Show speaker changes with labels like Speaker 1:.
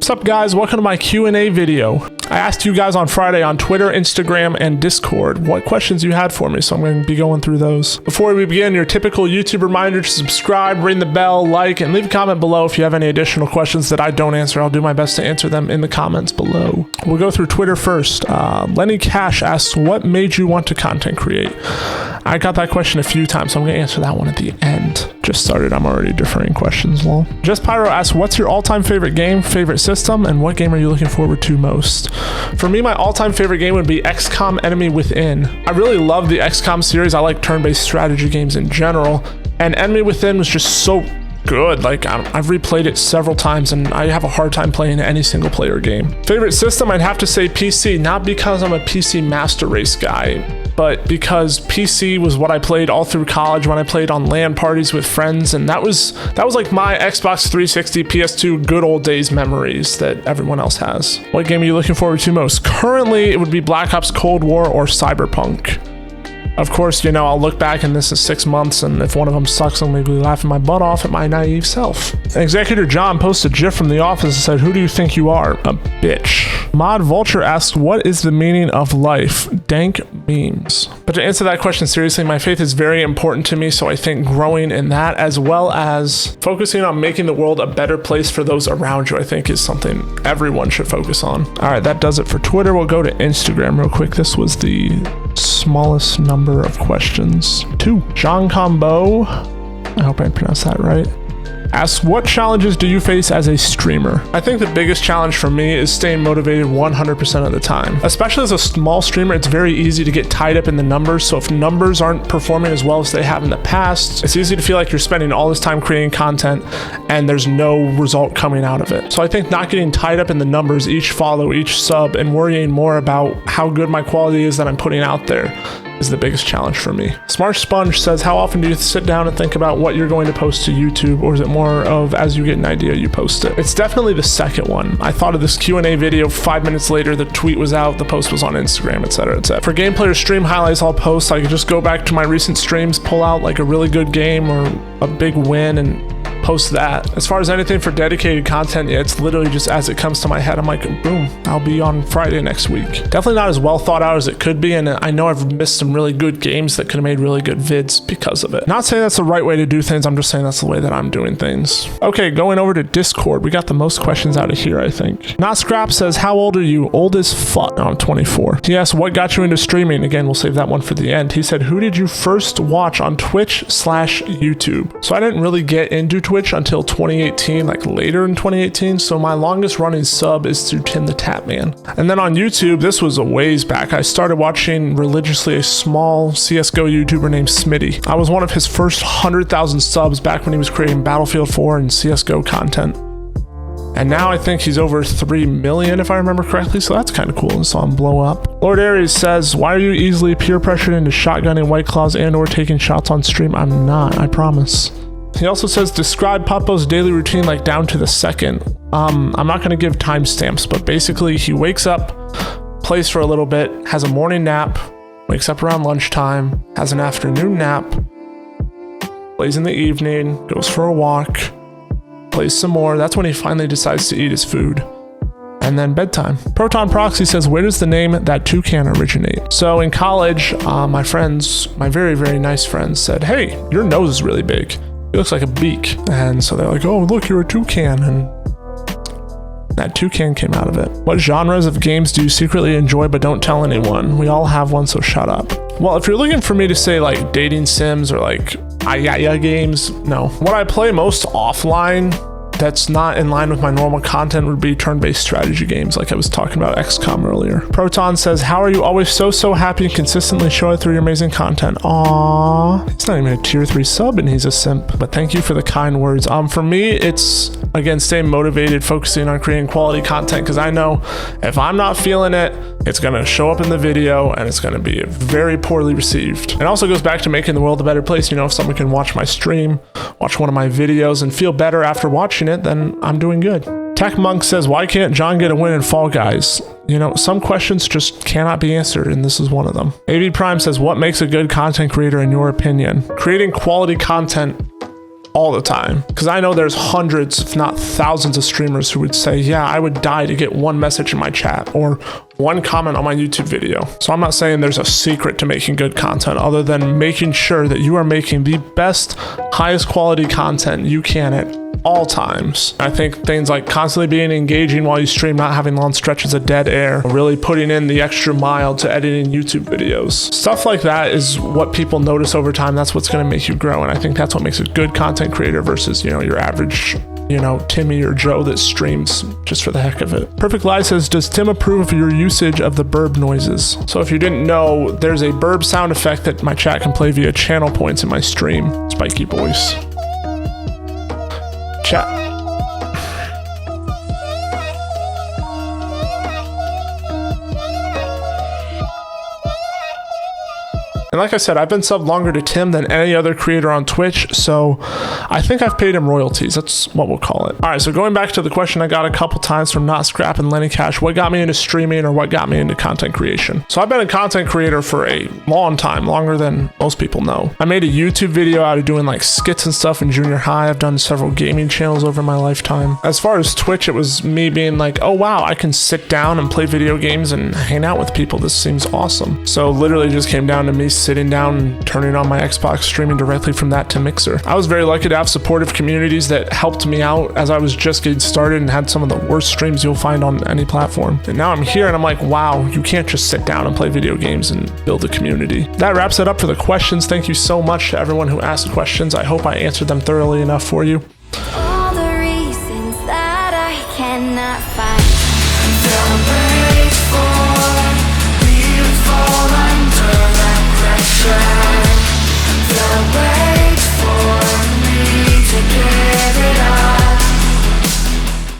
Speaker 1: What's up guys, welcome to my Q&A video. I asked you guys on Friday on Twitter, Instagram, and Discord what questions you had for me, so I'm going to be going through those. Before we begin, your typical YouTube reminder to subscribe, ring the bell, like, and leave a comment below if you have any additional questions that I don't answer. I'll do my best to answer them in the comments below. We'll go through Twitter first. Lenny Cash asks, what made you want to content create? I got that question a few times, so I'm going to answer that one at the end. Just started, I'm already deferring questions, lol. Just Pyro asks, what's your all-time favorite game, favorite system, and what game are you looking forward to most? For me, my all-time favorite game would be XCOM Enemy Within. I really love the XCOM series. I like turn-based strategy games in general, and Enemy Within was just so good. Like, I've replayed it several times and I have a hard time playing any single player game. Favorite system, I'd have to say PC, not because I'm a PC master race guy, but because PC was what I played all through college when I played on LAN parties with friends, and that was like my Xbox 360, PS2 good old days memories that everyone else has. What game are you looking forward to most? Currently, it would be Black Ops Cold War or Cyberpunk. Of course, you know, I'll look back and this is 6 months, and if one of them sucks, I'll maybe laughing my butt off at my naive self. Executor John posted a GIF from The Office and said, who do you think you are? A bitch. Mod Vulture asks, what is the meaning of life? Dank memes. But to answer that question seriously, my faith is very important to me, so I think growing in that, as well as focusing on making the world a better place for those around you, I think is something everyone should focus on. All right, that does it for Twitter. We'll go to Instagram real quick. This was the smallest number of questions. 2. Jean Combo, I hope I pronounced that right, asks, what challenges do you face as a streamer? I think the biggest challenge for me is staying motivated 100% of the time. Especially as a small streamer, it's very easy to get tied up in the numbers, so if numbers aren't performing as well as they have in the past, it's easy to feel like you're spending all this time creating content and there's no result coming out of it. So I think not getting tied up in the numbers, each follow, each sub, and worrying more about how good my quality is that I'm putting out there is the biggest challenge for me. Smart Sponge says, how often do you sit down and think about what you're going to post to YouTube, or is it more of as you get an idea you post it? It's definitely the second one. I thought of this Q&A video 5 minutes later, the tweet was out, the post was on Instagram, etc, etc. For gameplay or stream highlights, I'll post, I can just go back to my recent streams, pull out like a really good game or a big win and post that. As far as anything for dedicated content, yeah, it's literally just as it comes to my head. I'm like, boom, I'll be on Friday next week. Definitely not as well thought out as it could be, and I know I've missed some really good games that could have made really good vids because of it. Not saying that's the right way to do things, I'm just saying that's the way that I'm doing things. Okay, going over to Discord. We got the most questions out of here, I think. Not Scrap says, how old are you? Old as fuck. No, I'm 24. He asked, what got you into streaming? Again, we'll save that one for the end. He said, who did you first watch on Twitch/YouTube? So I didn't really get into Twitch until 2018, like later in 2018, so my longest running sub is through Tim the Tapman. And then on YouTube, this was a ways back, I started watching religiously a small CSGO YouTuber named Smitty. I was one of his first 100,000 subs back when he was creating Battlefield 4 and CSGO content. And now I think he's over 3 million if I remember correctly, so that's kind of cool. And saw him blow up. Lord Aries says, why are you easily peer pressured into shotgunning White Claws and or taking shots on stream? I'm not, I promise. He also says, describe Papo's daily routine like down to the second. I'm not going to give timestamps, but basically he wakes up, plays for a little bit, has a morning nap, wakes up around lunchtime, has an afternoon nap, plays in the evening, goes for a walk, plays some more. That's when he finally decides to eat his food. And then bedtime. Proton Proxy says, where does the name That2Can originate? So in college, my friends, my very, very nice friends said, hey, your nose is really big. It looks like a beak. And so they're like, oh, look, you're a toucan. And that toucan came out of it. What genres of games do you secretly enjoy but don't tell anyone? We all have one, so shut up. Well, if you're looking for me to say like dating sims or like ayaya games, no. What I play most offline that's not in line with my normal content would be turn-based strategy games, like I was talking about XCOM earlier. Proton says, how are you always so happy and consistently show it through your amazing content? Aww. He's not even a tier 3 sub and he's a simp, but thank you for the kind words. For me, it's, again, staying motivated, focusing on creating quality content, because I know if I'm not feeling it, it's going to show up in the video and it's going to be very poorly received. It also goes back to making the world a better place. You know, if someone can watch my stream, watch one of my videos and feel better after watching it, then I'm doing good. Tech Monk says, why can't John get a win in Fall Guys? You know, some questions just cannot be answered, and this is one of them. AV Prime says, what makes a good content creator in your opinion? Creating quality content all the time, because I know there's hundreds, if not thousands of streamers who would say, yeah, I would die to get one message in my chat or one comment on my YouTube video. So I'm not saying there's a secret to making good content other than making sure that you are making the best, highest quality content you can at all times. I think things like constantly being engaging while you stream, not having long stretches of dead air, really putting in the extra mile to editing YouTube videos. Stuff like that is what people notice over time. That's what's going to make you grow. And I think that's what makes a good content creator versus, your average, Timmy or Joe that streams just for the heck of it. Perfect Lie says, does Tim approve of your usage of the burb noises? So if you didn't know, there's a burb sound effect that my chat can play via channel points in my stream. Spiky voice. Chat. And like I said, I've been subbed longer to Tim than any other creator on Twitch, so I think I've paid him royalties. That's what we'll call it. All right, so going back to the question I got a couple times from Not Scrap and Lenny Cash, what got me into streaming or what got me into content creation? So I've been a content creator for a long time, longer than most people know. I made a YouTube video out of doing like skits and stuff in junior high. I've done several gaming channels over my lifetime. As far as Twitch, it was me being like, oh wow, I can sit down and play video games and hang out with people. This seems awesome. So literally just came down to me sitting down and turning on my Xbox, streaming directly from that to Mixer. I was very lucky to have supportive communities that helped me out as I was just getting started and had some of the worst streams you'll find on any platform. And now I'm here and I'm like, wow, you can't just sit down and play video games and build a community. That wraps it up for the questions. Thank you so much to everyone who asked questions. I hope I answered them thoroughly enough for you.
Speaker 2: All the reasons that I cannot find the brace for, we fall under that pressure. The